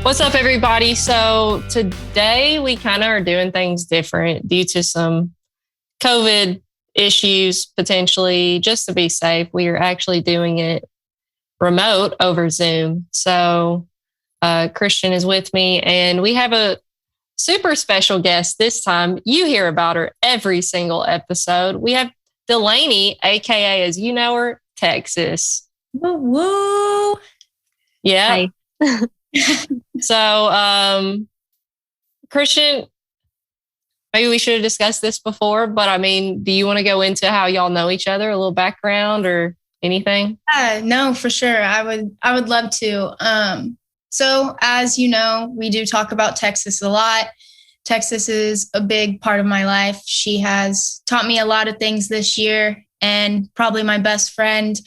What's up, everybody? So today we kind of are doing things different due to some COVID issues, potentially, just to be safe. We are actually doing it remote over Zoom. So Christian is with me, and we have a super special guest this time. You hear about her every single episode. We have Delaney, aka, as you know her, Texas. Woo woo. Yeah. So, Christian, maybe we should have discussed this before, but I mean, do you want to go into how y'all know each other, a little background or anything? No, for sure. I would love to. So as you know, we do talk about Texas a lot. Texas is a big part of my life. She has taught me a lot of things this year and probably my best friend.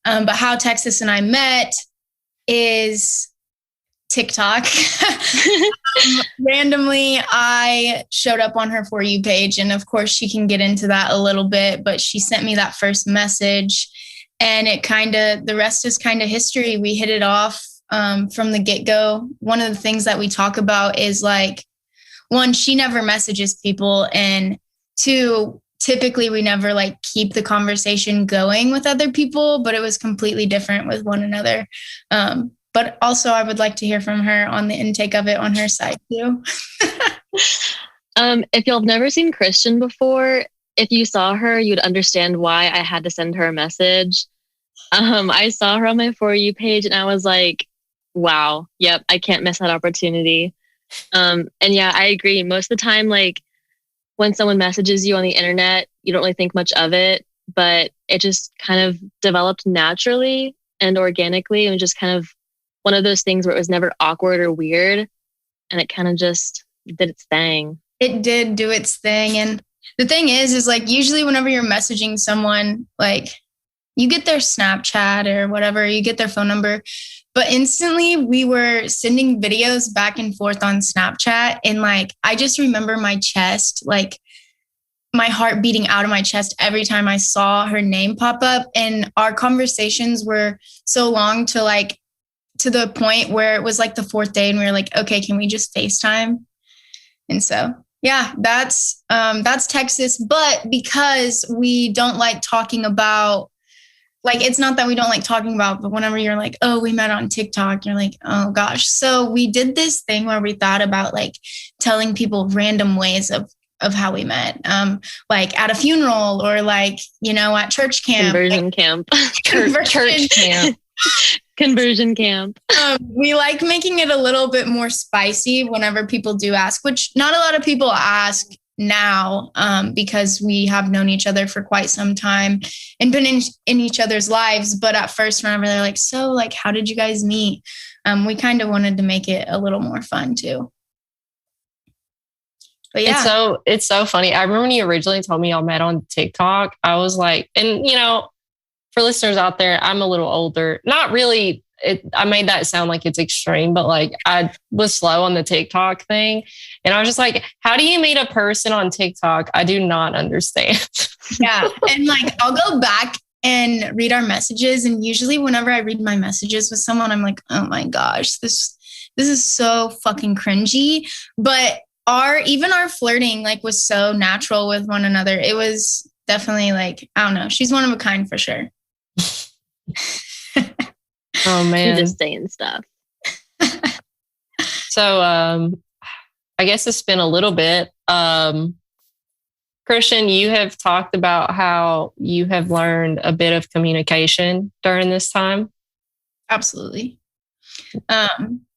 But how Texas and I met is TikTok. Randomly, I showed up on her For You page. And of course, she can get into that a little bit, but she sent me that first message. And the rest is kind of history. We hit it off from the get-go. One of the things that we talk about is like, one, she never messages people. And two, typically we never like keep the conversation going with other people, but it was completely different with one another. But also I would like to hear from her on the intake of it on her side too. If you've never seen Christian before, if you saw her, you'd understand why I had to send her a message. I saw her on my For You page and I was like, wow, yep, I can't miss that opportunity. And yeah, I agree. Most of the time, like when someone messages you on the internet, you don't really think much of it, but it just kind of developed naturally and organically, and just kind of one of those things where it was never awkward or weird, and it kind of just did its thing. It did do its thing. And the thing is like usually whenever you're messaging someone, like you get their Snapchat or whatever, you get their phone number, but instantly we were sending videos back and forth on Snapchat. And like, I just remember my chest, like my heart beating out of my chest every time I saw her name pop up. And our conversations were so long to the point where it was like the fourth day and we were like, okay, can we just FaceTime? And so, yeah, that's Texas. But because we don't like talking about, like, it's not that we don't like talking about, but whenever you're like, oh, we met on TikTok, you're like, oh gosh. So we did this thing where we thought about like telling people random ways of how we met, like at a funeral or like, at church camp. Conversion camp. Church camp. Conversion camp. We like making it a little bit more spicy whenever people do ask, which not a lot of people ask now, because we have known each other for quite some time and been in each other's lives. But at first, whenever they're like, so like, how did you guys meet? We kind of wanted to make it a little more fun too. But yeah. It's so funny. I remember when you originally told me y'all met on TikTok, I was like, and for listeners out there, I'm a little older. Not really. I made that sound like it's extreme, but like I was slow on the TikTok thing. And I was just like, how do you meet a person on TikTok? I do not understand. Yeah. And like, I'll go back and read our messages. And usually whenever I read my messages with someone, I'm like, oh my gosh, this is so fucking cringy. But even our flirting like was so natural with one another. It was definitely like, I don't know. She's one of a kind for sure. Oh man, you're just saying stuff. So I guess it's been a little bit. Christian, you have talked about how you have learned a bit of communication during this time. Absolutely.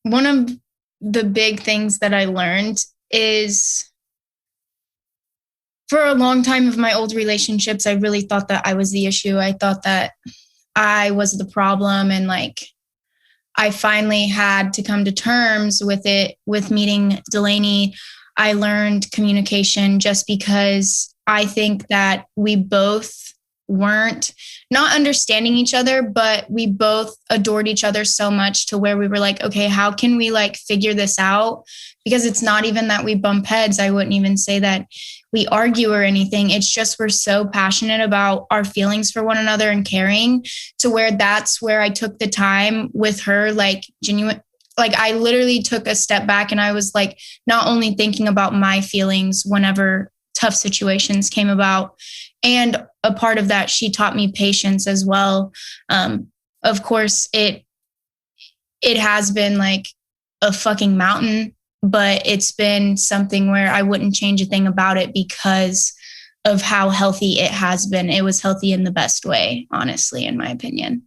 One of the big things that I learned is, for a long time of my old relationships, I really thought that I was the issue. I thought that I was the problem. And like, I finally had to come to terms with it. With meeting Delaney, I learned communication just because I think that we both weren't not understanding each other, but we both adored each other so much to where we were like, okay, how can we like figure this out? Because it's not even that we bump heads. I wouldn't even say that we argue or anything. It's just we're so passionate about our feelings for one another and caring, to where that's where I took the time with her, like like, I literally took a step back and I was like, not only thinking about my feelings whenever tough situations came about, and a part of that, she taught me patience as well. Of course, it has been like a fucking mountain, but it's been something where I wouldn't change a thing about it because of how healthy it has been. It was healthy in the best way, honestly, in my opinion.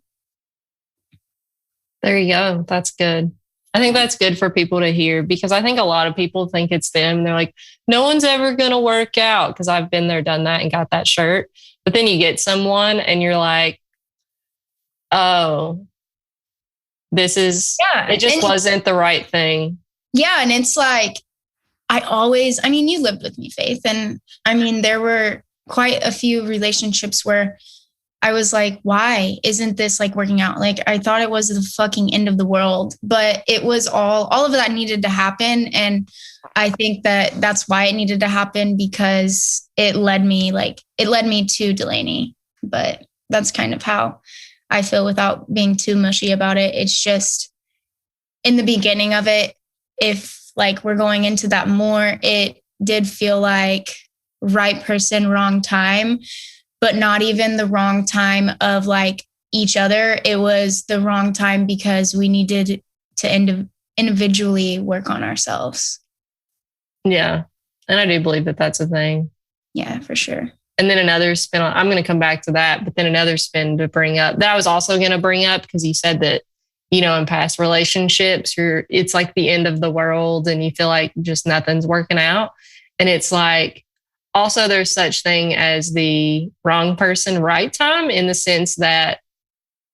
There you go. That's good. I think that's good for people to hear, because I think a lot of people think it's them. They're like, no one's ever going to work out, because I've been there, done that, and got that shirt. But then you get someone and you're like, oh, this is, it just wasn't the right thing. Yeah. And it's like, I mean, you lived with me, Faith. And I mean, there were quite a few relationships where I was like, why isn't this like working out? Like, I thought it was the fucking end of the world, but it was all of that needed to happen. And I think that that's why it needed to happen, because it led me to Delaney. But that's kind of how I feel without being too mushy about it. It's just in the beginning of it, if like we're going into that more, it did feel like right person, wrong time, but not even the wrong time of like each other. It was the wrong time because we needed to individually work on ourselves. Yeah. And I do believe that that's a thing. Yeah, for sure. And then another spin on, I'm going to come back to that, but then another spin to bring up that I was also going to bring up, because you said that, you know, in past relationships, it's like the end of the world and you feel like just nothing's working out. And it's like, also there's such thing as the wrong person, right time, in the sense that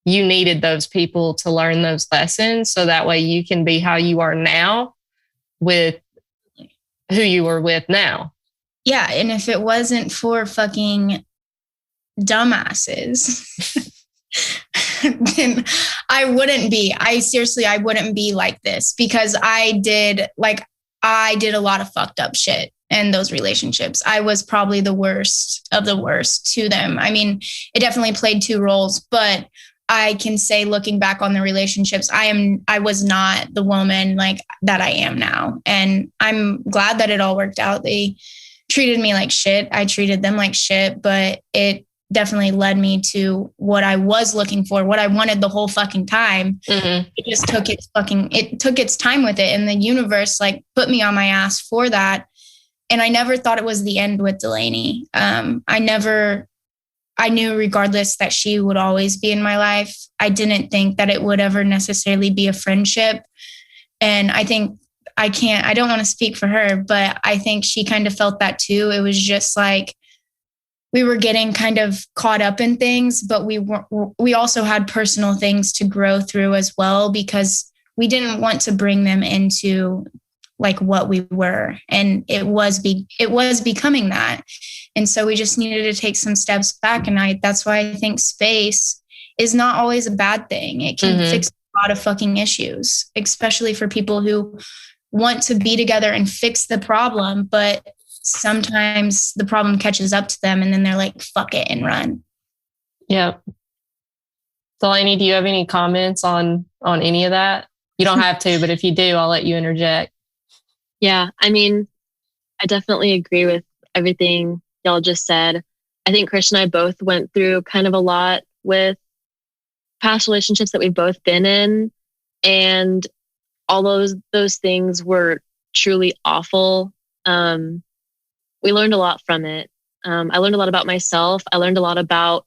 you needed those people to learn those lessons. So that way you can be how you are now with who you were with now. Yeah. And if it wasn't for fucking dumbasses, then I wouldn't be like this, because I did a lot of fucked up shit in those relationships. I was probably the worst of the worst to them. I mean, it definitely played two roles, but I can say, looking back on the relationships, I was not the woman like that I am now. And I'm glad that it all worked out. They treated me like shit. I treated them like shit, but it definitely led me to what I was looking for, what I wanted the whole fucking time. Mm-hmm. It just took its time with it. And the universe like put me on my ass for that. And I never thought it was the end with Delaney. I knew regardless that she would always be in my life. I didn't think that it would ever necessarily be a friendship. And I think I don't want to speak for her, but I think she kind of felt that too. It was just like, we were getting kind of caught up in things, but we also had personal things to grow through as well, because we didn't want to bring them into like what we were. And it was becoming that. And so we just needed to take some steps back. And that's why I think space is not always a bad thing. It can fix a lot of fucking issues, especially for people who want to be together and fix the problem, but sometimes the problem catches up to them and then they're like, fuck it, and run. Yeah. Delaney, do you have any comments on any of that? You don't have to, but if you do, I'll let you interject. Yeah. I mean, I definitely agree with everything y'all just said. I think Christian and I both went through kind of a lot with past relationships that we've both been in. And all those things were truly awful. We learned a lot from it. I learned a lot about myself. I learned a lot about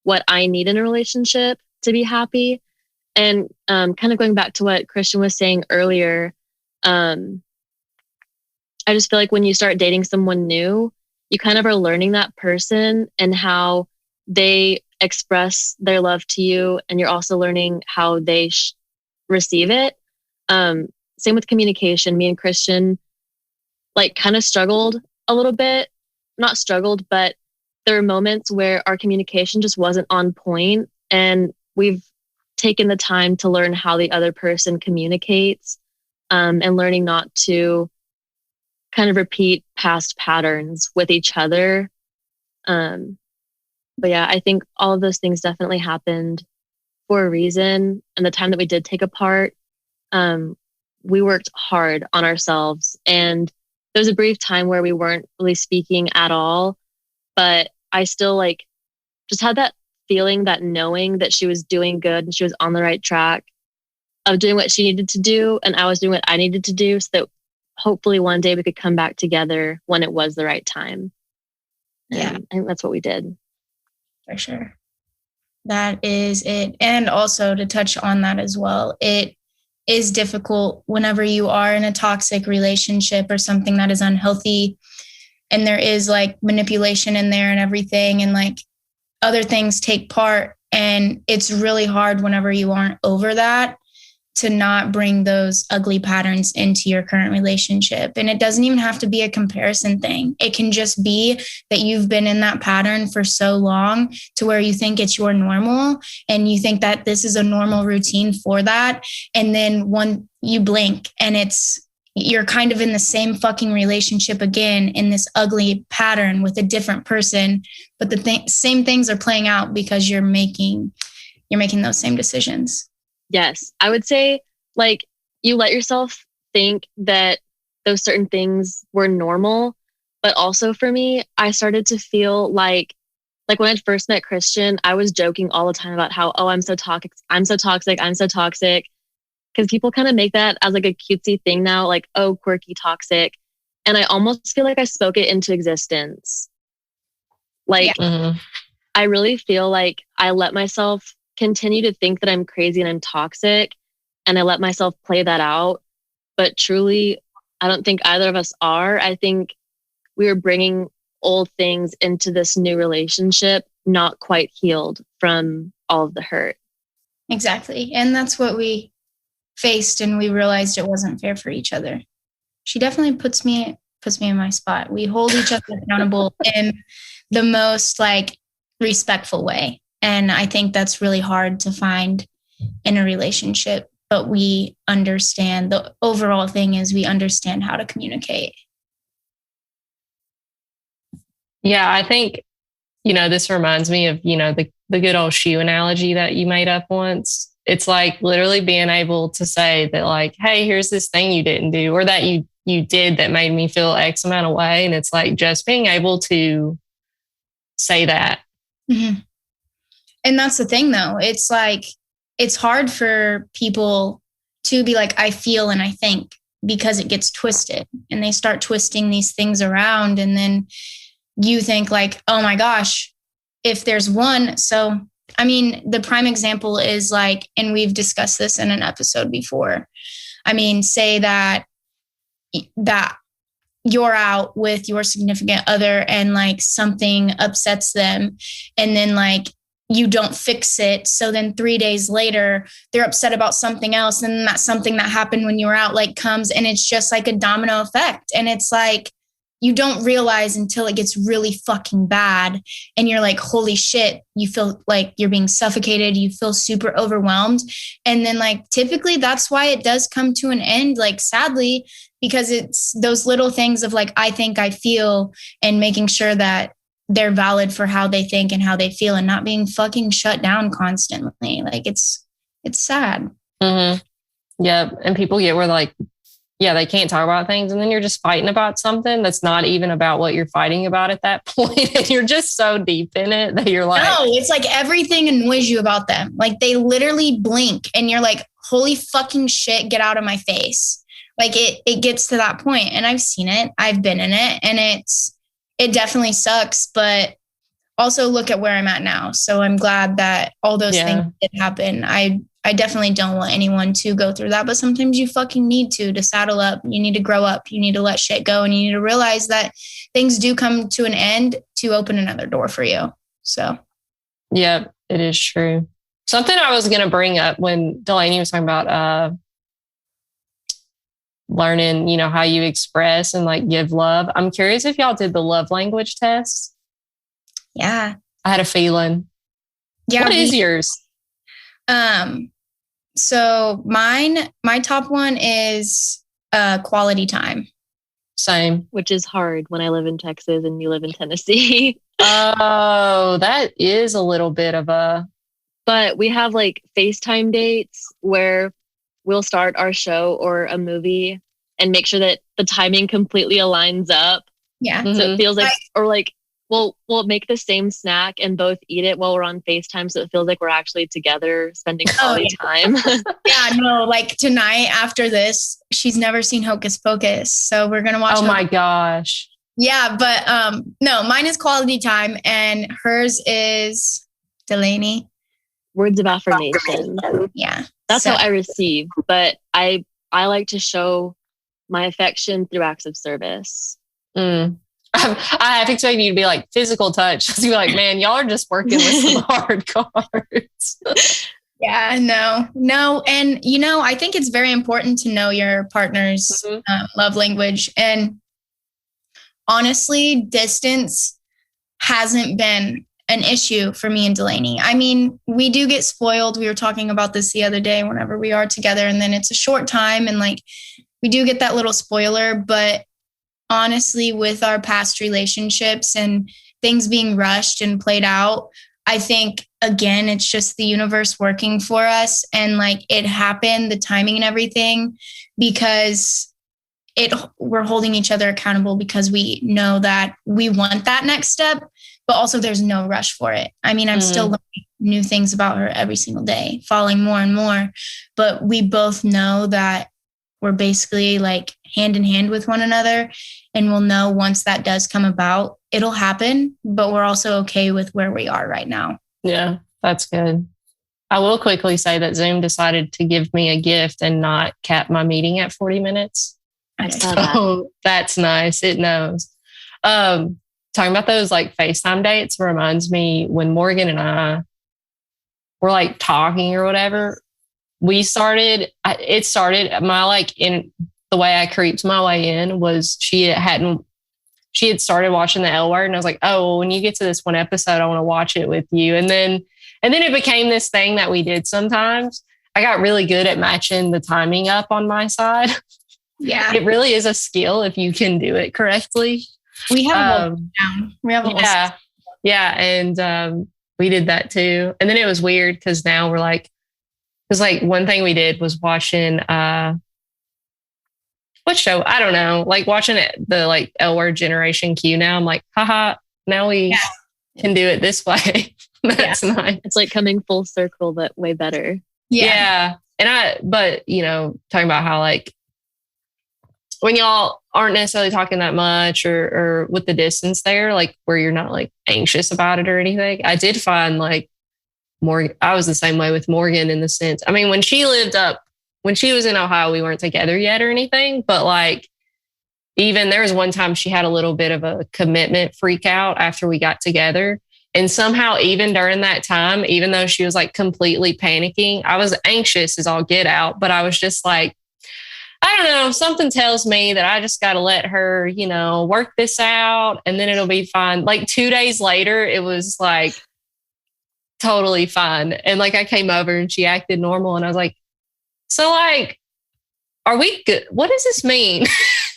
what I need in a relationship to be happy. And kind of going back to what Christian was saying earlier, I just feel like when you start dating someone new, you kind of are learning that person and how they express their love to you. And you're also learning how they receive it. Same with communication. Me and Christian like kind of struggled a little bit, not struggled, but there were moments where our communication just wasn't on point, and we've taken the time to learn how the other person communicates, and learning not to kind of repeat past patterns with each other. But yeah, I think all of those things definitely happened for a reason. And the time that we did take apart, we worked hard on ourselves. And there was a brief time where we weren't really speaking at all, but I still like just had that feeling, that knowing that she was doing good and she was on the right track of doing what she needed to do. And I was doing what I needed to do so that hopefully one day we could come back together when it was the right time. Yeah. I think that's what we did. For sure. That is it. And also to touch on that as well, it is difficult whenever you are in a toxic relationship or something that is unhealthy and there is like manipulation in there and everything and like other things take part. And it's really hard whenever you aren't over that to not bring those ugly patterns into your current relationship. And it doesn't even have to be a comparison thing. It can just be that you've been in that pattern for so long to where you think it's your normal and you think that this is a normal routine for that. And then when you blink and you're kind of in the same fucking relationship again in this ugly pattern with a different person, but the same things are playing out because you're making those same decisions. Yes. I would say like you let yourself think that those certain things were normal. But also for me, I started to feel like when I first met Christian, I was joking all the time about how, oh, I'm so toxic. Because people kind of make that as like a cutesy thing now, like, oh, quirky, toxic. And I almost feel like I spoke it into existence. Like, I really feel like I let myself continue to think that I'm crazy and I'm toxic. And I let myself play that out. But truly, I don't think either of us are. I think we were bringing old things into this new relationship, not quite healed from all of the hurt. Exactly. And that's what we faced, and we realized it wasn't fair for each other. She definitely puts me in my spot. We hold each other accountable in the most like respectful way. And I think that's really hard to find in a relationship, but we understand the overall thing is we understand how to communicate. Yeah, I think, this reminds me of, the good old shoe analogy that you made up once. It's like literally being able to say that like, hey, here's this thing you didn't do or that you did that made me feel X amount of way. And it's like just being able to say that. Mm-hmm. And that's the thing though. It's like, it's hard for people to be like, I feel and I think, because it gets twisted and they start twisting these things around. And then you think like, oh my gosh, if there's one. So, I mean, the prime example is like, and we've discussed this in an episode before. I mean, say that you're out with your significant other and like something upsets them and then like you don't fix it. So then 3 days later, they're upset about something else. And then that something that happened when you were out like comes and it's just like a domino effect. And it's like, you don't realize until it gets really fucking bad. And you're like, holy shit, you feel like you're being suffocated. You feel super overwhelmed. And then like, typically that's why it does come to an end, like sadly, because it's those little things of like, I think, I feel, and making sure that they're valid for how they think and how they feel and not being fucking shut down constantly. Like it's sad. Mm-hmm. Yeah. And people get where like, yeah, they can't talk about things. And then you're just fighting about something that's not even about what you're fighting about at that point. And you're just so deep in it that you're like, no, it's like everything annoys you about them. Like they literally blink and you're like, holy fucking shit, get out of my face. Like it gets to that point. And I've seen it. I've been in it and it definitely sucks, but also look at where I'm at now. So I'm glad that all those things did happen. I definitely don't want anyone to go through that, but sometimes you fucking need to saddle up. You need to grow up. You need to let shit go. And you need to realize that things do come to an end to open another door for you. So. Yeah, it is true. Something I was going to bring up when Delaney was talking about learning, how you express and like give love. I'm curious if y'all did the love language test. Yeah. I had a feeling. Yeah. What is yours? So my top one is quality time. Same. Which is hard when I live in Texas and you live in Tennessee. Oh, that is a little bit of a... But we have like FaceTime dates where we'll start our show or a movie and make sure that the timing completely aligns up. Yeah. So it feels like, or like, we'll make the same snack and both eat it while we're on FaceTime. So it feels like we're actually together spending quality time. Yeah, no, like tonight after this, she's never seen Hocus Pocus. So we're going to watch. Oh my gosh. Yeah. But no, mine is quality time and hers is Delaney. Words of affirmation. Yeah. That's how I receive. But I like to show my affection through acts of service. I have expected you to be like physical touch. To be like, man, y'all are just working with some hard cards. Yeah, no. And, I think it's very important to know your partner's love language. And honestly, distance hasn't been an issue for me and Delaney. I mean, we do get spoiled. We were talking about this the other day whenever we are together, and then it's a short time and like we do get that little spoiler. But honestly, with our past relationships and things being rushed and played out, I think, again, it's just the universe working for us. And like it happened, the timing and everything, because we're holding each other accountable because we know that we want that next step, but also there's no rush for it. I mean, I'm still learning new things about her every single day, falling more and more, but we both know that we're basically like hand in hand with one another. And we'll know once that does come about, it'll happen, but we're also okay with where we are right now. Yeah, that's good. I will quickly say that Zoom decided to give me a gift and not cap my meeting at 40 minutes. I saw that. That's nice. It knows. Talking about those like FaceTime dates reminds me when Morgan and I were like talking or whatever, it started my like in the way I creeped my way in was she had started watching the L Word, and I was like, oh, well, when you get to this one episode, I want to watch it with you. And then it became this thing that we did sometimes. I got really good at matching the timing up on my side. Yeah. It really is a skill if you can do it correctly. We have down. We have yeah. And we did that too. And then it was weird because now we're like, because like one thing we did was watching what show? I don't know. Like watching the like L Word Generation Q now. I'm like, haha, now we can do it this way. That's nice. It's like coming full circle, but way better. Yeah. And talking about how like when y'all aren't necessarily talking that much or with the distance there, like where you're not like anxious about it or anything. I did find like I was the same way with Morgan in the sense, I mean, when she was in Ohio, we weren't together yet or anything, but like, even there was one time she had a little bit of a commitment freak out after we got together. And somehow, even during that time, even though she was like completely panicking, I was anxious as all get out, but I was just like, I don't know, something tells me that I just got to let her, work this out and then it'll be fine. Like 2 days later, it was like totally fine. And like I came over and she acted normal and I was like, so like, are we good? What does this mean?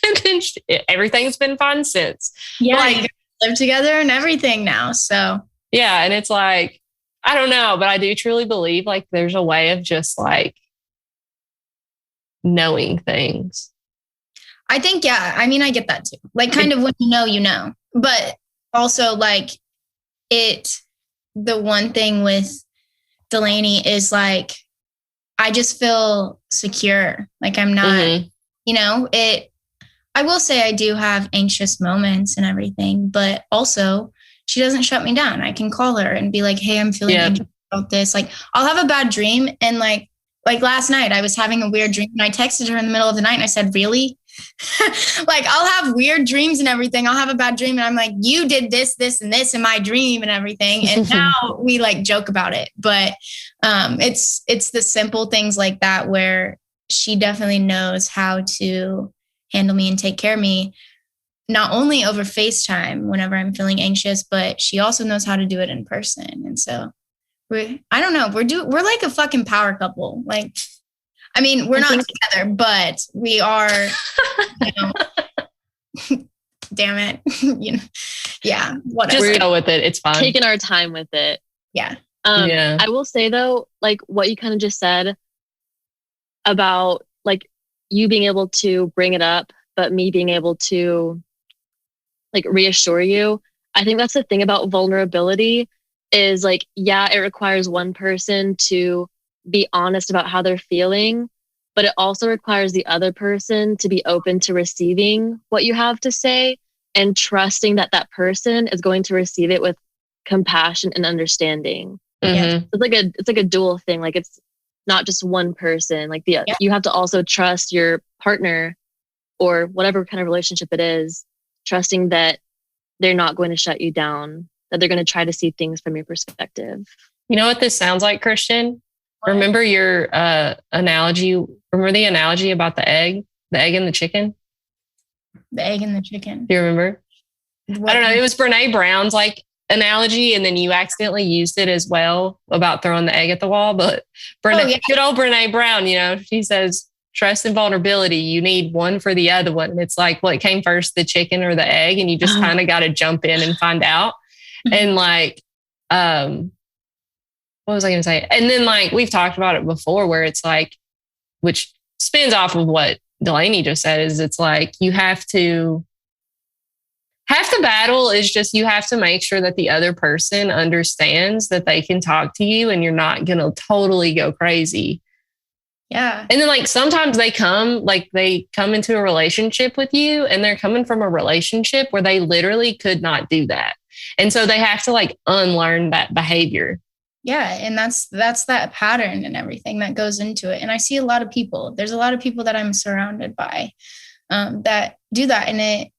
And then everything's been fine since. Yeah, like, you live together and everything now. So yeah, and it's like, I don't know, but I do truly believe like there's a way of just like knowing things. I think, yeah, I mean, I get that too. Like kind of when you know, but also like the one thing with Delaney is like, I just feel secure. Like I'm not, I will say I do have anxious moments and everything, but also she doesn't shut me down. I can call her and be like, hey, I'm feeling anxious about this. Like I'll have a bad dream. And like last night I was having a weird dream and I texted her in the middle of the night and I said, really? Like I'll have weird dreams and everything. I'll have a bad dream and I'm like, you did this, this, and this in my dream and everything. And now we like joke about it. But it's the simple things like that where she definitely knows how to handle me and take care of me, not only over FaceTime whenever I'm feeling anxious, but she also knows how to do it in person. And so we're like a fucking power couple. Like, I mean, we're not together, but we are, damn it. Yeah, whatever. Just go with it. It's fine. Taking our time with it. Yeah. I will say though, like what you kind of just said, about like you being able to bring it up, but me being able to like reassure you. I think that's the thing about vulnerability is like, yeah, it requires one person to be honest about how they're feeling, but it also requires the other person to be open to receiving what you have to say and trusting that that person is going to receive it with compassion and understanding. Mm-hmm. It's like a dual thing. Like it's not just one person. Like you have to also trust your partner or whatever kind of relationship it is, trusting that they're not going to shut you down, that they're going to try to see things from your perspective. You know what this sounds like, Christian? Remember your analogy? Remember the analogy about the egg and the chicken? The egg and the chicken. Do you remember? What? I don't know. It was Brene Brown's like analogy, and then you accidentally used it as well about throwing the egg at the wall. But good old Brene Brown, you know, she says, trust and vulnerability, you need one for the other one. And it's like, what came first, the chicken or the egg? And you just kind of got to jump in and find out. And like, what was I going to say? And then like, we've talked about it before where it's like, which spins off of what Delaney just said, is it's like, half the battle is just, you have to make sure that the other person understands that they can talk to you and you're not going to totally go crazy. Yeah. And then like sometimes they come into a relationship with you and they're coming from a relationship where they literally could not do that. And so they have to like unlearn that behavior. Yeah. And that's that pattern and everything that goes into it. And I see a lot of people, there's a lot of people that I'm surrounded by that do that. And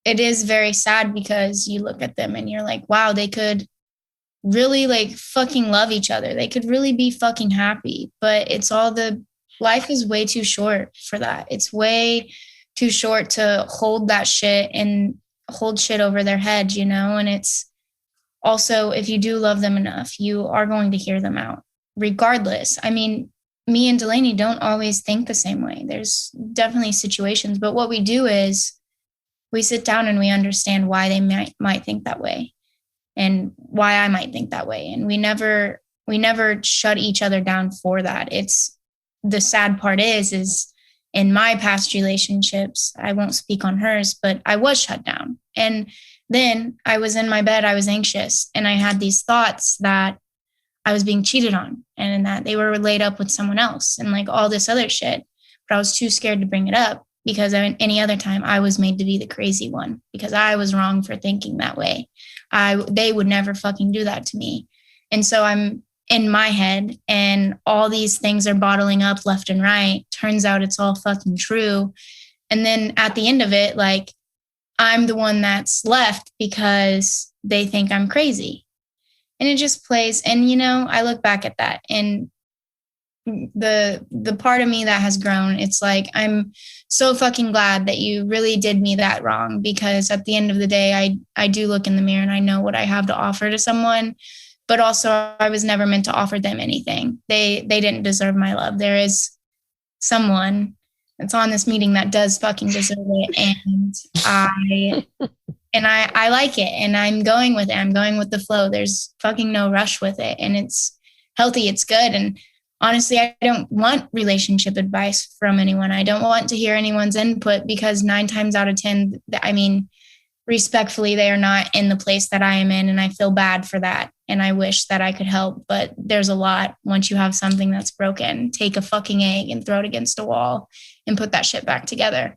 it is very sad because you look at them and you're like, wow, they could really like fucking love each other. They could really be fucking happy, but life is way too short for that. It's way too short to hold that shit and hold shit over their head, you know? And it's also, if you do love them enough, you are going to hear them out regardless. I mean, me and Delaney don't always think the same way. There's definitely situations, but what we do is we sit down and we understand why they might think that way and why I might think that way. And we never shut each other down for that. It's the sad part is in my past relationships, I won't speak on hers, but I was shut down. And then I was in my bed, I was anxious, and I had these thoughts that I was being cheated on and that they were laid up with someone else and like all this other shit. But I was too scared to bring it up because any other time I was made to be the crazy one because I was wrong for thinking that way. They would never fucking do that to me. And so I'm in my head and all these things are bottling up left and right. Turns out it's all fucking true. And then at the end of it, like I'm the one that's left because they think I'm crazy. And it just plays. And, you know, I look back at that and the part of me that has grown, it's like, I'm so fucking glad that you really did me that wrong, because at the end of the day, I do look in the mirror and I know what I have to offer to someone, but also I was never meant to offer them anything. They didn't deserve my love. There is someone that's on this meeting that does fucking deserve it. And I like it and I'm going with it. I'm going with the flow. There's fucking no rush with it. And it's healthy. It's good. And honestly, I don't want relationship advice from anyone. I don't want to hear anyone's input because 9 times out of 10, I mean, respectfully, they are not in the place that I am in. And I feel bad for that. And I wish that I could help. But there's a lot. Once you have something that's broken, take a fucking egg and throw it against a wall and put that shit back together.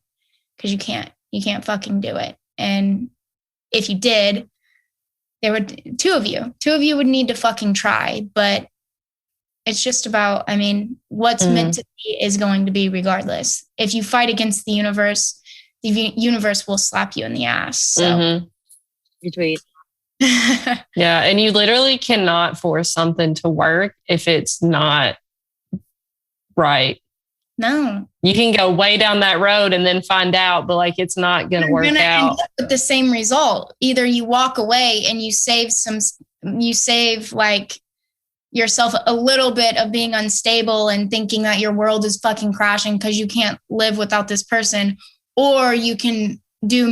Because you can't fucking do it. And if you did, there were two of you would need to fucking try. But it's just about, I mean, what's meant to be is going to be regardless. If you fight against the universe will slap you in the ass. So. Retweet. Yeah. And you literally cannot force something to work if it's not right. No. You can go way down that road and then find out, but like it's not going to work out. End up with the same result. Either you walk away and you save like yourself a little bit of being unstable and thinking that your world is fucking crashing because you can't live without this person, or you can do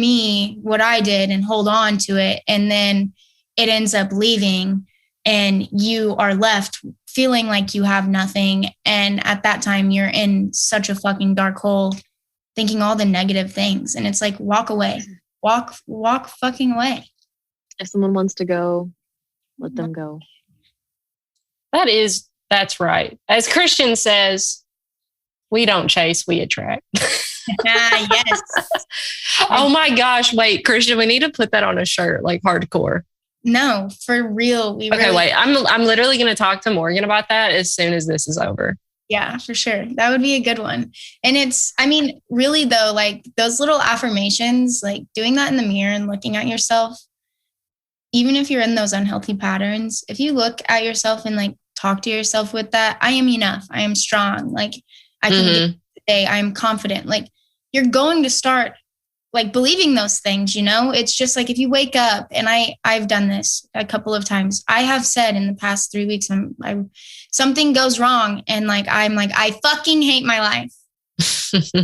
what I did and hold on to it, and then it ends up leaving and you are left feeling like you have nothing. And at that time, you're in such a fucking dark hole, thinking all the negative things. And it's like, walk away, walk fucking away. If someone wants to go, let them go. That's right. As Christian says, we don't chase, we attract. Yes. Oh my gosh. Wait, Christian, we need to put that on a shirt, like hardcore. No, for real. Wait. I'm literally going to talk to Morgan about that as soon as this is over. Yeah, for sure. That would be a good one. And really though, like those little affirmations, like doing that in the mirror and looking at yourself, even if you're in those unhealthy patterns, if you look at yourself and like talk to yourself with that, I am enough. I am strong. Like I can get today. I am confident. Like you're going to start like believing those things, it's just like, if you wake up, and I've done this a couple of times. I have said in the past 3 weeks, something goes wrong. And I'm like, I fucking hate my life.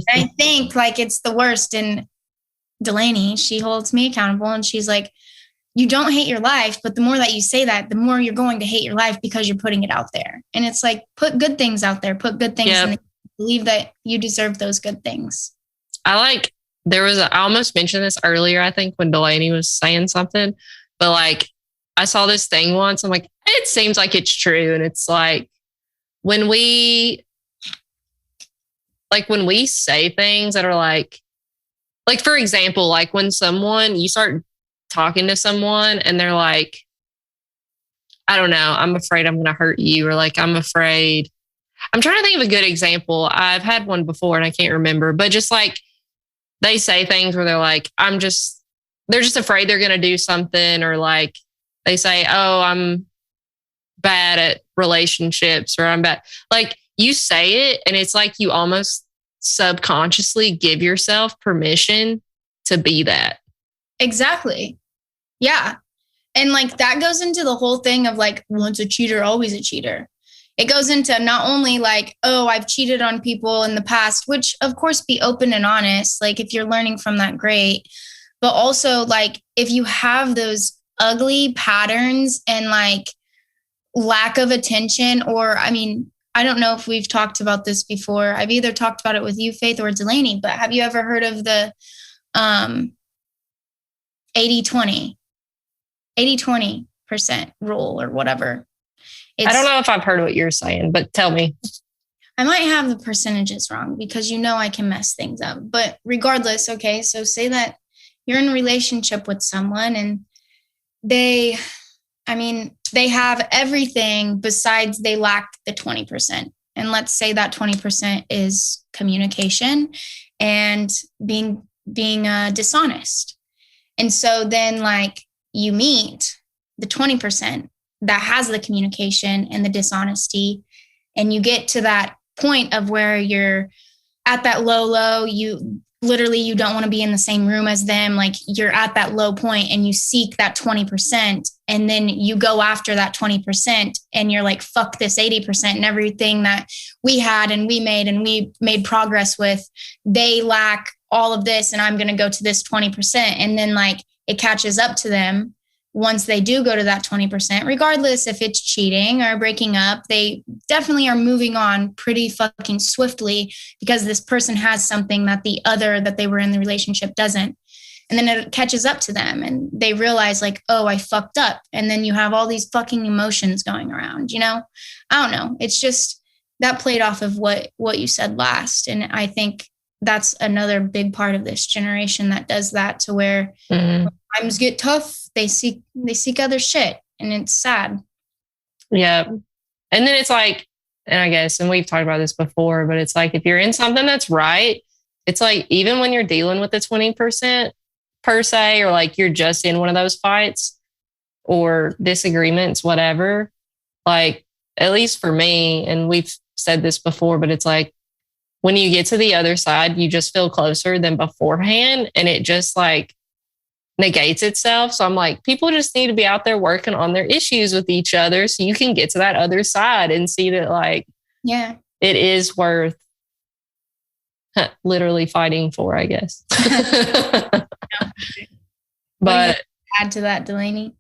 I think like it's the worst. And Delaney, she holds me accountable, and she's like, you don't hate your life, but the more that you say that, the more you're going to hate your life because you're putting it out there. And it's like, put good things out there, put good things in, believe that you deserve those good things. I almost mentioned this earlier, I think, when Delaney was saying something, but like I saw this thing once. I'm like, it seems like it's true. And it's like when we say things that are like, for example, like when you start talking to someone and they're like, I don't know, I'm afraid I'm going to hurt you. Or like, I'm afraid. I'm trying to think of a good example. I've had one before and I can't remember, but just like, they say things where they're like, they're just afraid they're going to do something. Or like they say, oh, I'm bad at relationships, or I'm bad. Like you say it and it's like you almost subconsciously give yourself permission to be that. Exactly. Yeah. And like that goes into the whole thing of like, once a cheater, always a cheater. It goes into not only like, oh, I've cheated on people in the past, which of course be open and honest. Like if you're learning from that, great. But also like if you have those ugly patterns and like lack of attention, or I don't know if we've talked about this before. I've either talked about it with you, Faith, or Delaney, but have you ever heard of the 80-20% rule or whatever? I don't know if I've heard what you're saying, but tell me. I might have the percentages wrong because I can mess things up. But regardless, okay, so say that you're in a relationship with someone and they have everything besides they lack the 20%. And let's say that 20% is communication and being dishonest. And so then like you meet the 20% that has the communication and the dishonesty, and you get to that point of where you're at that low, you don't want to be in the same room as them. Like you're at that low point and you seek that 20%, and then you go after that 20% and you're like, fuck this 80%, and everything that we had and we made progress with, they lack all of this, and I'm going to go to this 20%. And then like it catches up to them. Once they do go to that 20%, regardless if it's cheating or breaking up, they definitely are moving on pretty fucking swiftly because this person has something that the other that they were in the relationship doesn't. And then it catches up to them and they realize like, oh, I fucked up. And then you have all these fucking emotions going around, I don't know. It's just that played off of what you said last. And I think that's another big part of this generation that does that, to where when times get tough, they seek other shit, and it's sad. Yeah. And then it's like, and I guess, and we've talked about this before, but it's like, if you're in something that's right, it's like, even when you're dealing with the 20% per se, or like you're just in one of those fights or disagreements, whatever, like, at least for me, and we've said this before, but it's like, when you get to the other side, you just feel closer than beforehand, and it just like negates itself. So I'm like, people just need to be out there working on their issues with each other so you can get to that other side and see that like, yeah, it is worth literally fighting for, I guess. But add to that, Delaney?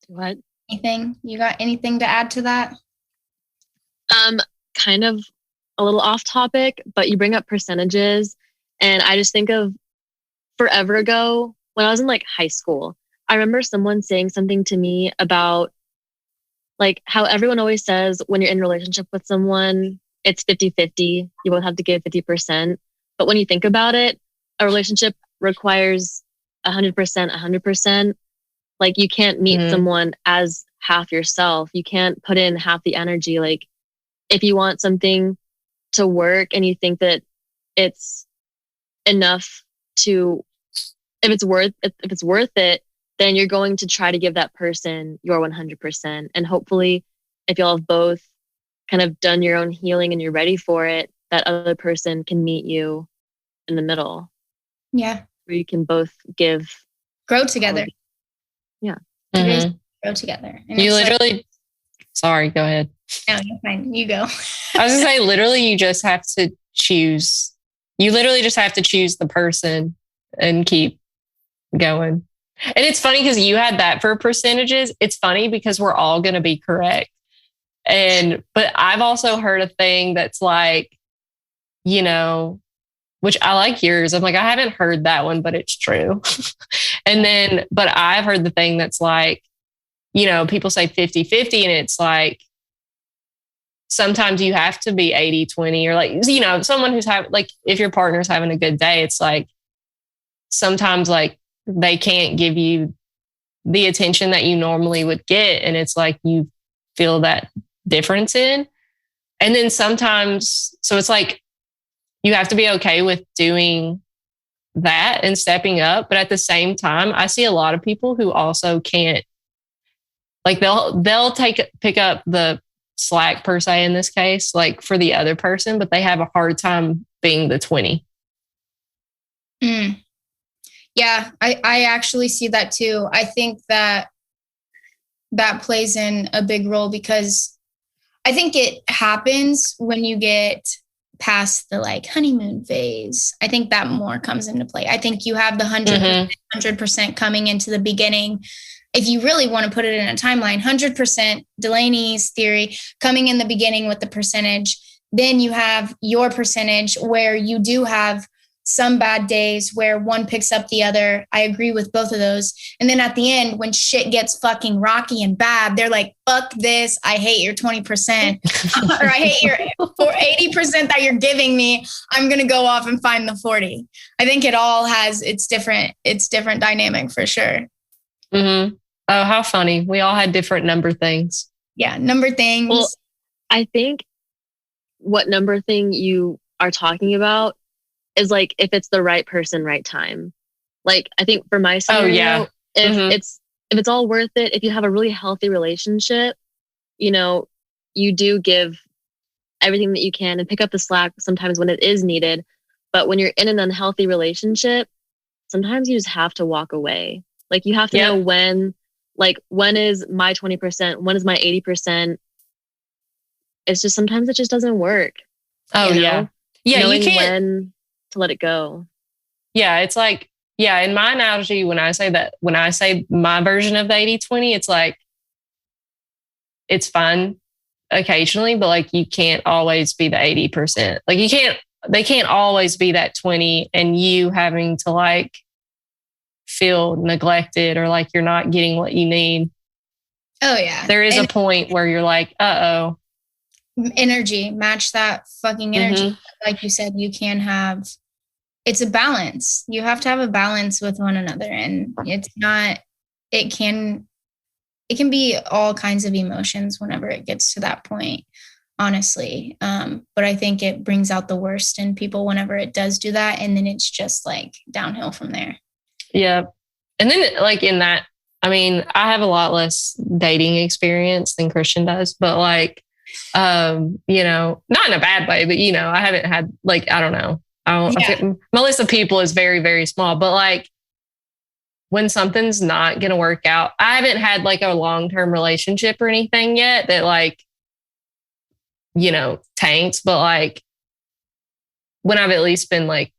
What? Anything? You got anything to add to that? Kind of a little off topic, but you bring up percentages. And I just think of forever ago when I was in like high school, I remember someone saying something to me about like how everyone always says when you're in a relationship with someone, it's 50-50. You both have to give 50%. But when you think about it, a relationship requires 100%, 100%. Like you can't meet someone as half yourself. You can't put in half the energy. Like if you want something to work and you think that it's enough to, if it's worth it, then you're going to try to give that person your 100%. And hopefully if y'all have both kind of done your own healing and you're ready for it, that other person can meet you in the middle. Yeah. Where you can both grow together. Yeah. Grow together. And you literally, sorry, go ahead. No, you're fine. You go. I was gonna say, literally, you just have to choose. You literally just have to choose the person and keep going. And it's funny because you had that for percentages. It's funny because we're all going to be correct. But I've also heard a thing that's like, you know, which I like yours. I'm like, I haven't heard that one, but it's true. But I've heard the thing that's like, you know, people say 50-50 and it's like, sometimes you have to be 80-20 or like, you know, someone who's like, if your partner's having a good day, it's like, sometimes like they can't give you the attention that you normally would get. And it's like, you feel that difference in. And then sometimes, so it's like, you have to be okay with doing that and stepping up. But at the same time, I see a lot of people who also can't, like they'll pick up the slack per se in this case, like for the other person, but they have a hard time being the 20. Yeah, I actually see that too. I think that plays in a big role because I think it happens when you get past the like honeymoon phase. I think that more comes into play. I think you have the 100% coming into the beginning. If you really want to put it in a timeline, 100% Delaney's theory coming in the beginning with the percentage. Then you have your percentage where you do have some bad days where one picks up the other. I agree with both of those. And then at the end, when shit gets fucking rocky and bad, they're like, fuck this. I hate your 20% or I hate your 80% that you're giving me. I'm going to go off and find the 40. I think it all has its different dynamic for sure. Oh, how funny. We all had different number things. Yeah. Number things. Well, I think what number thing you are talking about is like if it's the right person, right time. Like I think for my scenario, if it's all worth it, if you have a really healthy relationship, you know, you do give everything that you can and pick up the slack sometimes when it is needed. But when you're in an unhealthy relationship, sometimes you just have to walk away. Like you have to know when is my 20%, when is my 80%. It's just sometimes it just doesn't work. Oh, you know? Yeah. Knowing you can't when to let it go. Yeah. It's like, yeah. In my analogy, when I say my version of the 80-20, it's like, it's fun occasionally, but like you can't always be the 80%. Like they can't always be that 20 and you having to like feel neglected or like you're not getting what you need. Oh yeah. There is a point where you're like, uh-oh. Energy, match that fucking energy. Like you said, you can have, it's a balance. You have to have a balance with one another. And it's not, it can be all kinds of emotions whenever it gets to that point, honestly. But I think it brings out the worst in people whenever it does do that. And then it's just like downhill from there. Yeah. And then like in that, I mean, I have a lot less dating experience than Christian does, but like, you know, not in a bad way, but you know, I haven't had like, I don't know. I think my list of people is very, very small, but like when something's not going to work out, I haven't had like a long-term relationship or anything yet that like, you know, tanks, but like when I've at least been like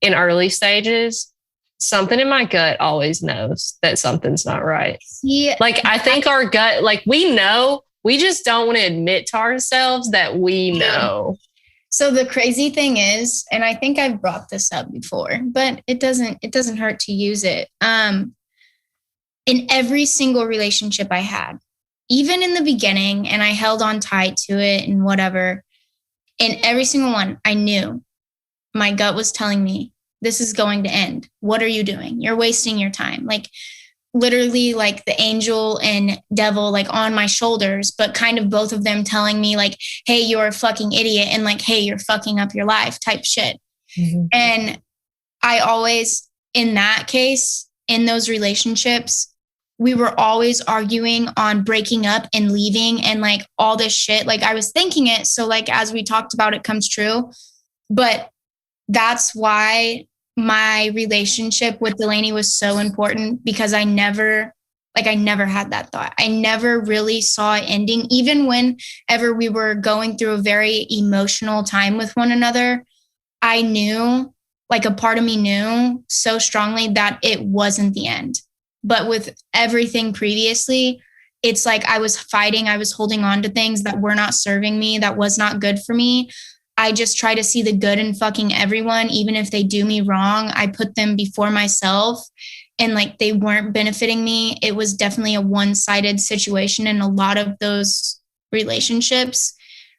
in early stages, something in my gut always knows that something's not right. Yeah. Like I think our gut, like we know We just don't want to admit to ourselves that we know. So the crazy thing is, and I think I've brought this up before, but it doesn't hurt to use it. In every single relationship I had, even in the beginning, and I held on tight to it and whatever, in every single one, I knew my gut was telling me, this is going to end. What are you doing? You're wasting your time. Like literally like the angel and devil like on my shoulders, but kind of both of them telling me like, hey, you're a fucking idiot, and like, hey, you're fucking up your life type shit. Mm-hmm. And I always, in that case, in those relationships, we were always arguing on breaking up and leaving and like all this shit. Like I was thinking it. So like, as we talked about, it comes true. But that's why my relationship with Delaney was so important, because I never had that thought. I never really saw it ending. Even whenever we were going through a very emotional time with one another, I knew, like a part of me knew so strongly that it wasn't the end. But with everything previously, it's like I was fighting, I was holding on to things that were not serving me, that was not good for me. I just try to see the good in fucking everyone, even if they do me wrong. I put them before myself, and like they weren't benefiting me. It was definitely a one-sided situation in a lot of those relationships.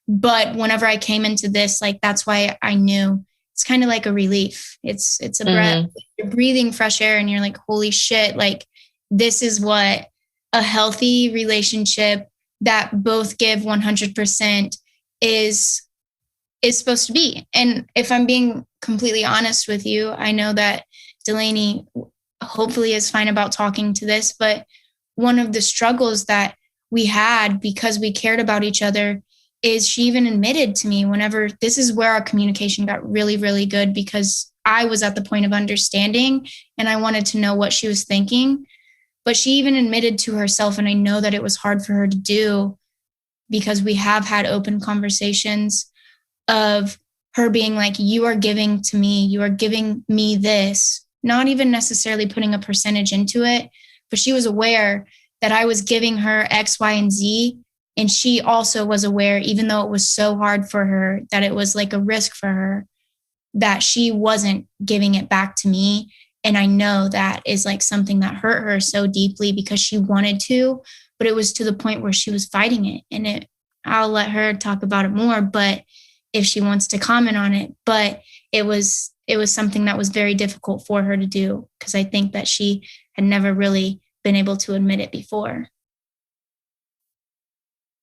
But whenever I came into this, like that's why I knew it's kind of like a relief. It's a breath. You're breathing fresh air and you're like, holy shit, like this is what a healthy relationship that both give 100% is supposed to be. And if I'm being completely honest with you, I know that Delaney hopefully is fine about talking to this, but one of the struggles that we had because we cared about each other is she even admitted to me whenever, this is where our communication got really, really good, because I was at the point of understanding and I wanted to know what she was thinking. But she even admitted to herself, and I know that it was hard for her to do because we have had open conversations of her being like, you are giving to me, you are giving me this, not even necessarily putting a percentage into it, but she was aware that I was giving her X, Y, and Z. And she also was aware, even though it was so hard for her, that it was like a risk for her, that she wasn't giving it back to me. And I know that is like something that hurt her so deeply because she wanted to, but it was to the point where she was fighting it. And I'll let her talk about it more, but if she wants to comment on it, but it was something that was very difficult for her to do, because I think that she had never really been able to admit it before.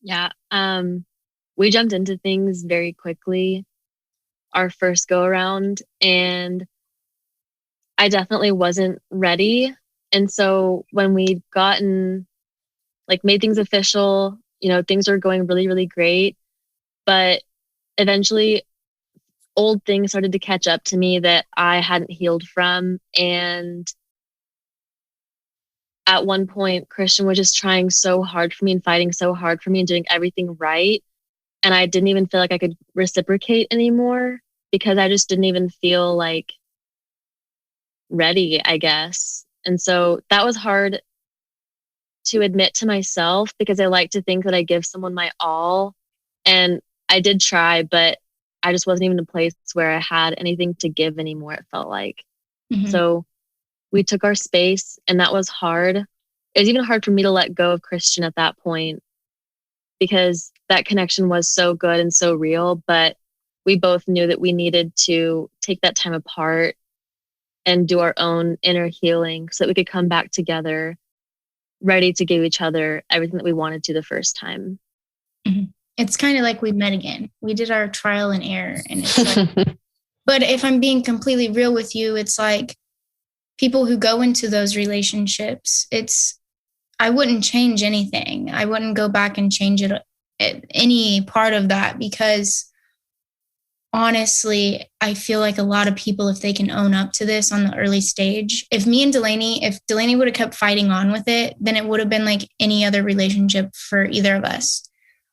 Yeah. We jumped into things very quickly our first go around, and I definitely wasn't ready. And so when we'd gotten made things official, things were going really, really great. But eventually old things started to catch up to me that I hadn't healed from. And at one point, Christian was just trying so hard for me and fighting so hard for me and doing everything right. And I didn't even feel like I could reciprocate anymore because I just didn't even feel like ready, I guess. And so that was hard to admit to myself, because I like to think that I give someone my all. And I did try, but I just wasn't even in a place where I had anything to give anymore, it felt like. Mm-hmm. So we took our space, and that was hard. It was even hard for me to let go of Christian at that point, because that connection was so good and so real. But we both knew that we needed to take that time apart and do our own inner healing so that we could come back together, ready to give each other everything that we wanted to the first time. Mm-hmm. It's kind of like we met again. We did our trial and error. And it's like, but if I'm being completely real with you, it's like people who go into those relationships, I wouldn't change anything. I wouldn't go back and change any part of that, because honestly, I feel like a lot of people, if they can own up to this on the early stage, if Delaney would have kept fighting on with it, then it would have been like any other relationship for either of us.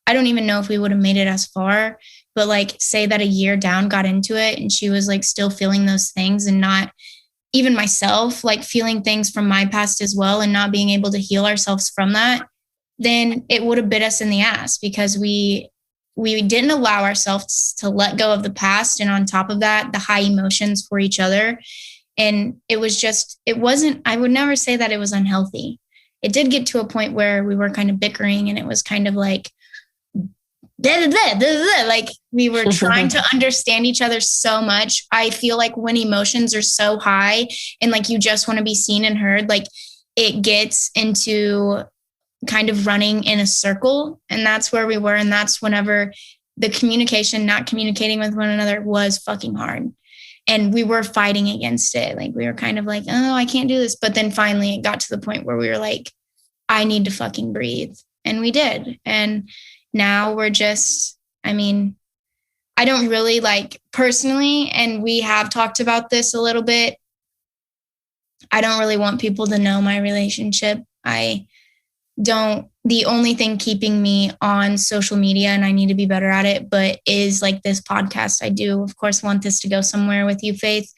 I don't even know if we would have made it as far, but like say that a year down got into it and she was like still feeling those things, and not even myself, like feeling things from my past as well, and not being able to heal ourselves from that. then it would have bit us in the ass because we didn't allow ourselves to let go of the past. And on top of that, the high emotions for each other. And it wasn't, I would never say that it was unhealthy. It did get to a point where we were kind of bickering and it was kind of like, like we were trying to understand each other so much. I feel like when emotions are so high and like you just want to be seen and heard, like it gets into kind of running in a circle. And that's where we were. And that's whenever the communication, not communicating with one another was fucking hard. And we were fighting against it. Like we were kind of like, oh, I can't do this. But then finally it got to the point where we were like, I need to fucking breathe. And we did. And now we're just, I mean, I don't really like personally, and we have talked about this a little bit. I don't really want people to know my relationship. The only thing keeping me on social media, and I need to be better at it, but is like this podcast. I do, of course, want this to go somewhere with you, Faith.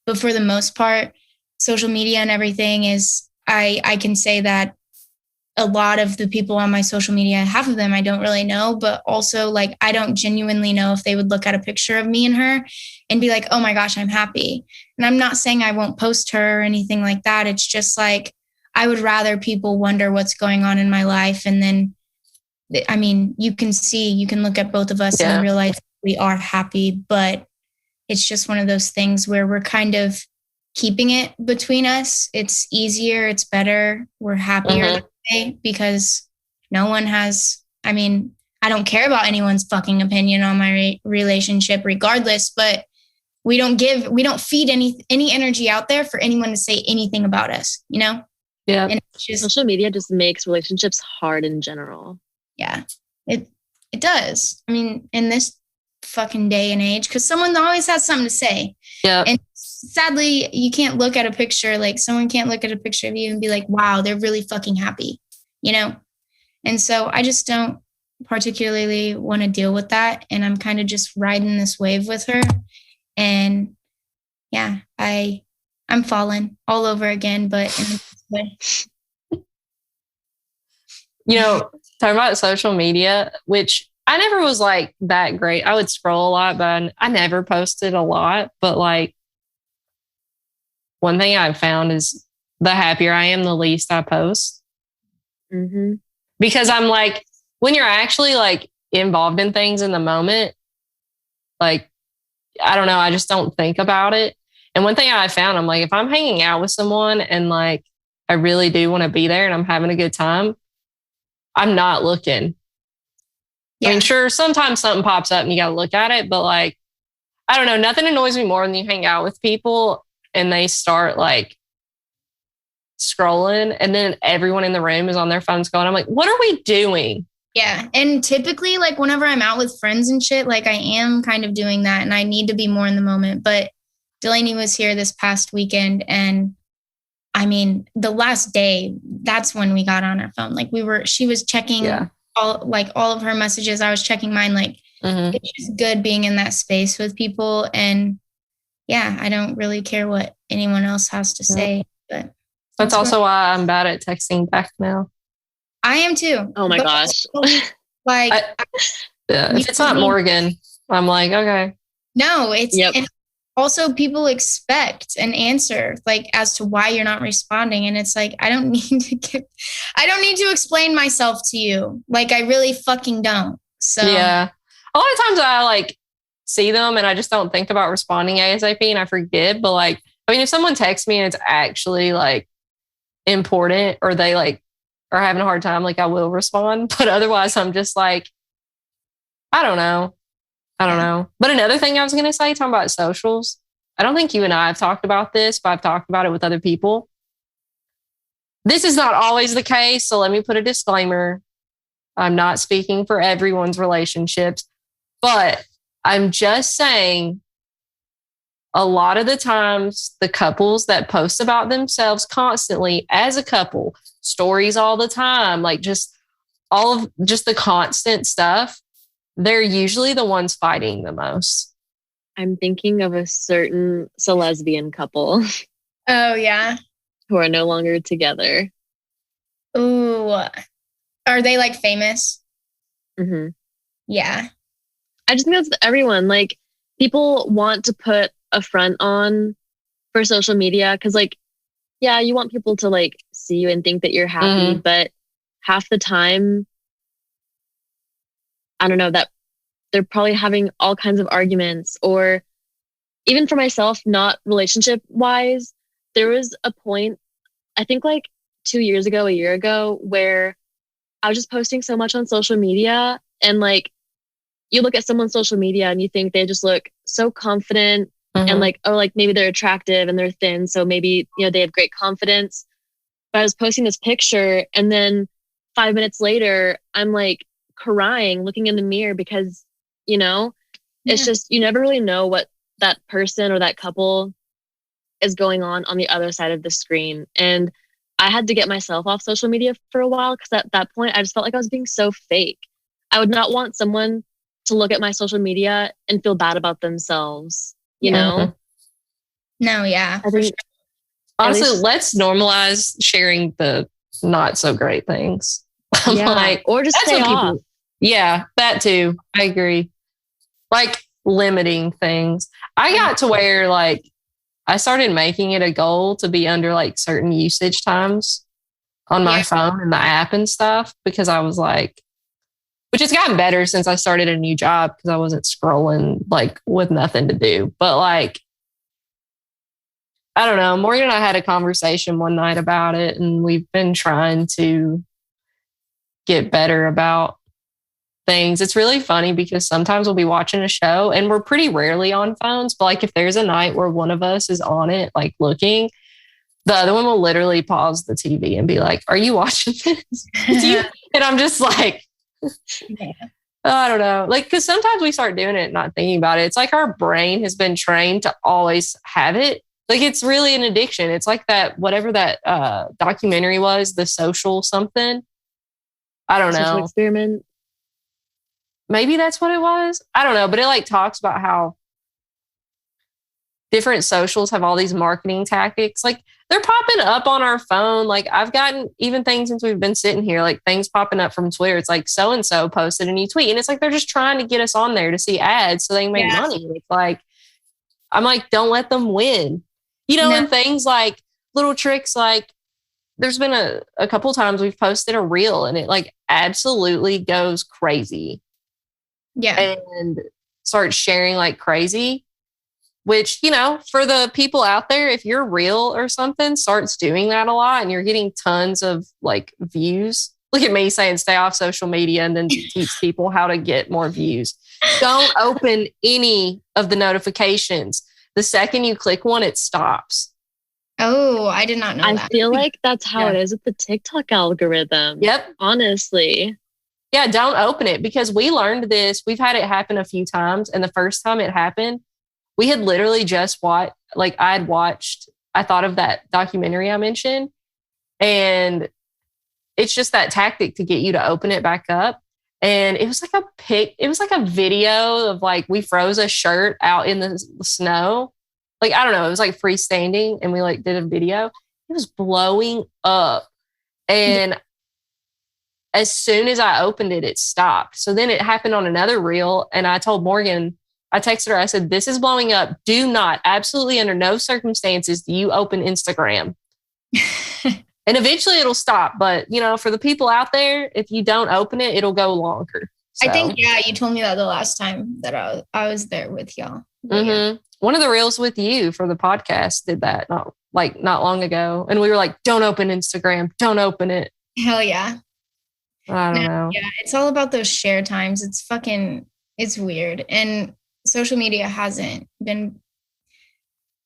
But for the most part, social media and everything is, I can say that a lot of the people on my social media, half of them I don't really know, but also like I don't genuinely know if they would look at a picture of me and her and be like, oh my gosh, I'm happy. And I'm not saying I won't post her or anything like that. It's just like, I would rather people wonder what's going on in my life. And then, I mean, you can look at both of us and realize we are happy, but it's just one of those things where we're kind of keeping it between us. It's easier. It's better. We're happier because no one has, I mean, I don't care about anyone's fucking opinion on my relationship regardless, but we don't feed any energy out there for anyone to say anything about us, you know? Yeah. And social media just makes relationships hard in general. Yeah, it does. I mean, in this fucking day and age, because someone always has something to say. Yeah. And sadly, you can't look at a picture, like someone can't look at a picture of you and be like, wow, they're really fucking happy, you know? And so I just don't particularly want to deal with that. And I'm kind of just riding this wave with her. And yeah, I'm falling all over again, but in a good way. You know, talking about social media, which I never was like that great. I would scroll a lot, but I never posted a lot. But like, one thing I've found is the happier I am, the least I post. Mm-hmm. Because I'm like, when you're actually like involved in things in the moment, like, I don't know, I just don't think about it. And one thing I found, I'm like, if I'm hanging out with someone and like, I really do want to be there and I'm having a good time, I'm not looking. Yeah. I mean, sure, sometimes something pops up and you got to look at it, but like, I don't know, nothing annoys me more than you hang out with people and they start like scrolling and then everyone in the room is on their phones going, I'm like, what are we doing? Yeah. And typically like whenever I'm out with friends and shit, like I am kind of doing that and I need to be more in the moment. But Delaney was here this past weekend and I mean, the last day, that's when we got on our phone. Like she was checking all of her messages. I was checking mine. Like it's just good being in that space with people. And yeah, I don't really care what anyone else has to say, but that's also why I'm bad at texting back now. I am too. Oh my gosh. Like, if it's not Morgan, I'm like, okay. No, and also people expect an answer like as to why you're not responding. And it's like, I don't need to explain myself to you. Like I really fucking don't. So yeah, a lot of times I like see them and I just don't think about responding ASAP and I forget. But like, I mean, if someone texts me and it's actually like important or they like are having a hard time, like I will respond. But otherwise I'm just like, I don't know. But another thing I was going to say, talking about socials, I don't think you and I have talked about this, but I've talked about it with other people. This is not always the case. So let me put a disclaimer. I'm not speaking for everyone's relationships, but I'm just saying a lot of the times the couples that post about themselves constantly as a couple, stories all the time, like just all of just the constant stuff, they're usually the ones fighting the most. I'm thinking of a certain lesbian couple. Oh, yeah. Who are no longer together. Ooh. Are they like famous? Mm-hmm. Yeah. I just think that's everyone. Like, people want to put a front on for social media because, like, yeah, you want people to like see you and think that you're happy, but half the time, I don't know, that they're probably having all kinds of arguments. Or even for myself, not relationship wise, there was a point, I think like 2 years ago, a year ago, where I was just posting so much on social media, and like, you look at someone's social media and you think they just look so confident and like, oh, like maybe they're attractive and they're thin, so maybe, you know, they have great confidence. But I was posting this picture, and then 5 minutes later, I'm like crying, looking in the mirror because, you know, it's just, you never really know what that person or that couple is going on the other side of the screen. And I had to get myself off social media for a while because at that point, I just felt like I was being so fake. I would not want someone to look at my social media and feel bad about themselves, you know? No, yeah. I think, honestly, let's normalize sharing the not so great things. Yeah, like, or just stay off. Yeah, that too. I agree. Like limiting things. I got to where like I started making it a goal to be under like certain usage times on my phone and the app and stuff, because I was like, which has gotten better since I started a new job because I wasn't scrolling like with nothing to do. But like, I don't know. Morgan and I had a conversation one night about it, and we've been trying to get better about things. It's really funny because sometimes we'll be watching a show and we're pretty rarely on phones. But like, if there's a night where one of us is on it, like looking, the other one will literally pause the TV and be like, "Are you watching this?" And I'm just like, I don't know. Like, because sometimes we start doing it, not thinking about it. It's like our brain has been trained to always have it. Like, it's really an addiction. It's like that, whatever that documentary was, the social something. I don't know. Social experiment. Maybe that's what it was. I don't know. But it like talks about how different socials have all these marketing tactics. Like, they're popping up on our phone. Like, I've gotten even things since we've been sitting here, like things popping up from Twitter. It's like so-and-so posted a new tweet. And it's like, they're just trying to get us on there to see ads so they can make money. It's like, I'm like, don't let them win. You know, and things like little tricks, like there's been a couple times we've posted a reel and it like absolutely goes crazy. Yeah. And starts sharing like crazy. Which, you know, for the people out there, if your reel or something starts doing that a lot and you're getting tons of like views, look at me saying stay off social media and then teach people how to get more views. Don't open any of the notifications. The second you click one, it stops. Oh, I did not know that. I feel like that's how it is with the TikTok algorithm. Yep. Honestly. Yeah, don't open it, because we learned this. We've had it happen a few times. And the first time it happened, we had literally just watched, like I thought of that documentary I mentioned. And it's just that tactic to get you to open it back up. And it was like a video of like, we froze a shirt out in the snow. Like, I don't know, it was like freestanding and we like did a video. It was blowing up. And as soon as I opened it, it stopped. So then it happened on another reel. And I told Morgan, I texted her, I said, this is blowing up. Do not, absolutely under no circumstances do you open Instagram. And eventually it'll stop. But, you know, for the people out there, if you don't open it, it'll go longer. So. I think, you told me that the last time that I was there with y'all. Mm-hmm. One of the reels with you for the podcast did that not long ago. And we were like, don't open Instagram. Don't open it. Hell yeah. I don't know. Yeah, it's all about those share times. It's weird. And social media hasn't been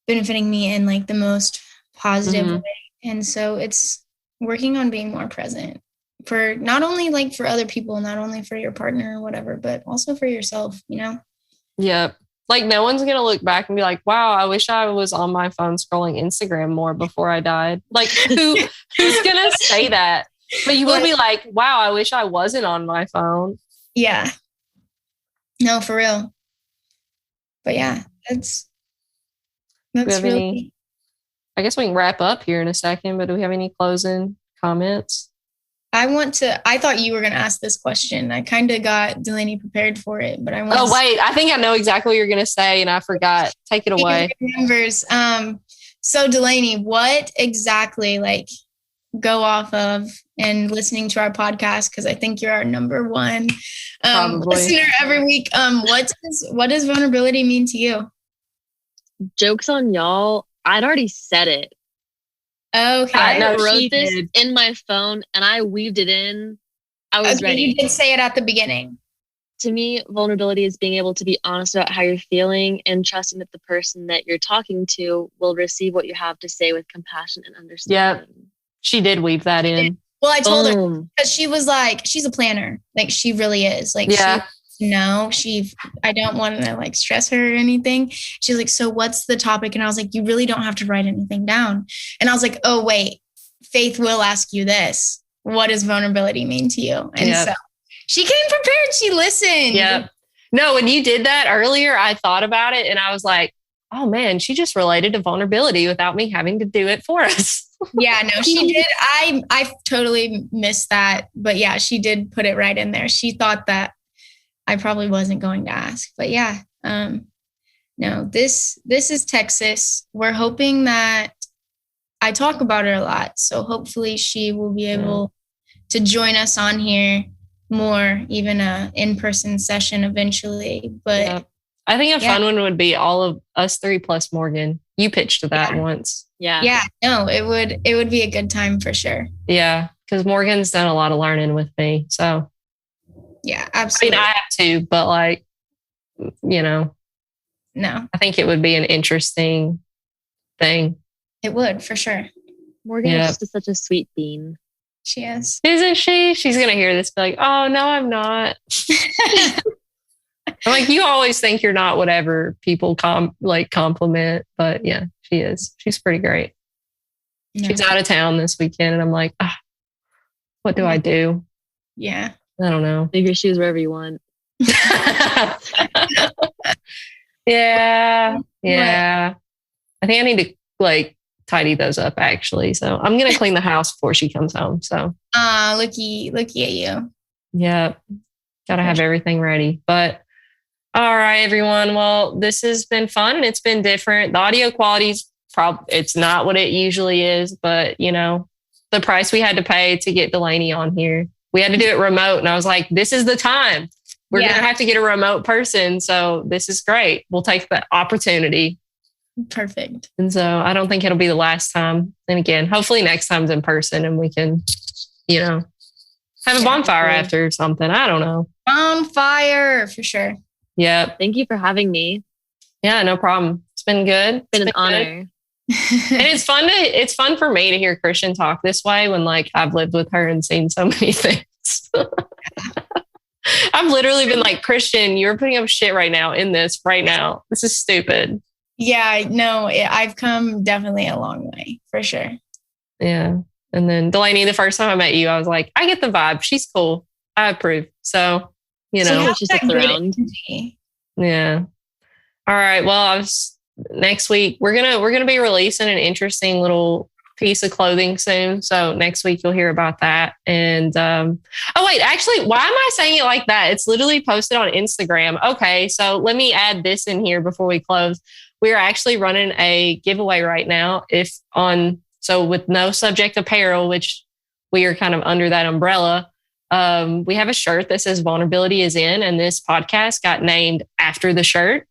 benefiting me in like the most positive way. And so it's working on being more present for not only like for other people, not only for your partner or whatever, but also for yourself, you know? Yep. Like no one's going to look back and be like, wow, I wish I was on my phone scrolling Instagram more before I died. Like who's going to say that? But you will be like, wow, I wish I wasn't on my phone. Yeah. No, for real. But yeah, that's really... I guess we can wrap up here in a second, but do we have any closing comments? I thought you were going to ask this question. I kind of got Delaney prepared for it, but I want Oh, wait, I think I know exactly what you're going to say and I forgot. Take it away. Remembers. So Delaney, what exactly, like, go off of and listening to our podcast, because I think you're our number one listener every week. What does vulnerability mean to you? Joke's on y'all. I'd already said it. Okay. I wrote this in my phone and I weaved it in. I was ready. You did say it at the beginning. To me, vulnerability is being able to be honest about how you're feeling and trusting that the person that you're talking to will receive what you have to say with compassion and understanding. Yeah, she did weave that in. Well, I told her because she was like, she's a planner. Like, she really is. Like, yeah. I don't want to like stress her or anything. She's like, so what's the topic? And I was like, you really don't have to write anything down. And I was like, oh, wait, Faith will ask you this. What does vulnerability mean to you? And so she came prepared. She listened. Yeah. No, when you did that earlier, I thought about it and I was like, oh man, she just related to vulnerability without me having to do it for us. Yeah, no, she did. I totally missed that. But yeah, she did put it right in there. She thought that I probably wasn't going to ask. But yeah, no, this is Texas. We're hoping that I talk about her a lot. So hopefully she will be able to join us on here more, even a in-person session eventually. But I think a fun one would be all of us three plus Morgan. You pitched that once. Yeah. No, it would be a good time for sure. Yeah. Because Morgan's done a lot of learning with me. So yeah, absolutely. I mean, I have to, but like, no, I think it would be an interesting thing. It would, for sure. Morgan is just such a sweet bean. She is. Isn't she? She's going to hear this, be like, oh, no, I'm not. I'm like, you always think you're not whatever people compliment. But yeah, she is. She's pretty great. No. She's out of town this weekend. And I'm like, what do I do? Yeah. I don't know. Leave your shoes wherever you want. Yeah. I think I need to tidy those up actually. So I'm going to clean the house before she comes home. So. Looky at you. Yeah. Got to have everything ready. But all right, everyone. Well, this has been fun and it's been different. The audio quality's it's not what it usually is, but the price we had to pay to get Delaney on here, we had to do it remote. And I was like, this is the time. We're going to have to get a remote person. So this is great. We'll take the opportunity. Perfect. And so I don't think it'll be the last time. And again, hopefully next time's in person and we can, have a bonfire after or something. I don't know. Bonfire for sure. Yeah. Thank you for having me. Yeah, no problem. It's been good. It's been an honor. And it's fun for me to hear Christian talk this way when I've lived with her and seen so many things. I've literally been like, Christian, you're putting up shit right now in this right now. This is stupid. Yeah, no, I've come definitely a long way for sure. Yeah. And then Delaney, the first time I met you, I was like, I get the vibe. She's cool. I approve. So, so she sticks around. Yeah. All right. Well, next week we're gonna be releasing an interesting little piece of clothing soon. So next week you'll hear about that. And actually, why am I saying it like that? It's literally posted on Instagram. Okay, so let me add this in here before we close. We are actually running a giveaway right now. With No Subject Apparel, which we are kind of under that umbrella. We have a shirt that says Vulnerability is In, and this podcast got named after the shirt.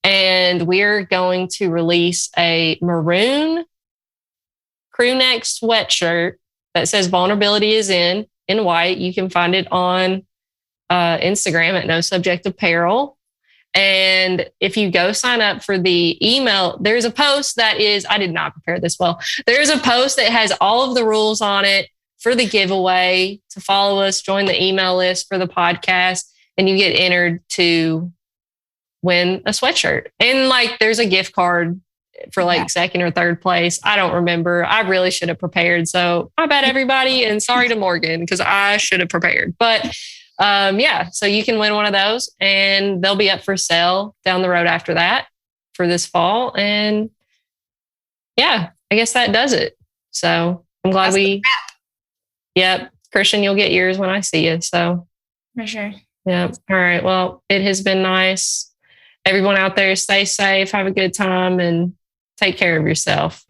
And we're going to release a maroon crew neck sweatshirt that says Vulnerability is in white. You can find it on Instagram at No Subject Apparel. And if you go sign up for the email, there's a post I did not prepare this well. There's a post that has all of the rules on it for the giveaway to follow us, join the email list for the podcast, and you get entered to win a sweatshirt. And there's a gift card for second or third place. I don't remember. I really should have prepared. So my bad, everybody. And sorry to Morgan, because I should have prepared. But so you can win one of those and they'll be up for sale down the road after that for this fall. And I guess that does it. So I'm glad Yep. Christian, you'll get yours when I see you. So For sure. yeah. All right. Well, it has been nice. Everyone out there, stay safe, have a good time, and take care of yourself.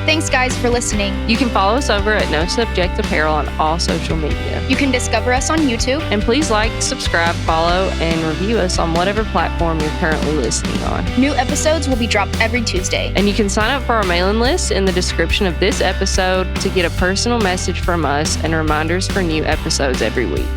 Thanks, guys, for listening. You can follow us over at No Subject Apparel on all social media. You can discover us on YouTube. And please like, subscribe, follow, and review us on whatever platform you're currently listening on. New episodes will be dropped every Tuesday. And you can sign up for our mailing list in the description of this episode to get a personal message from us and reminders for new episodes every week.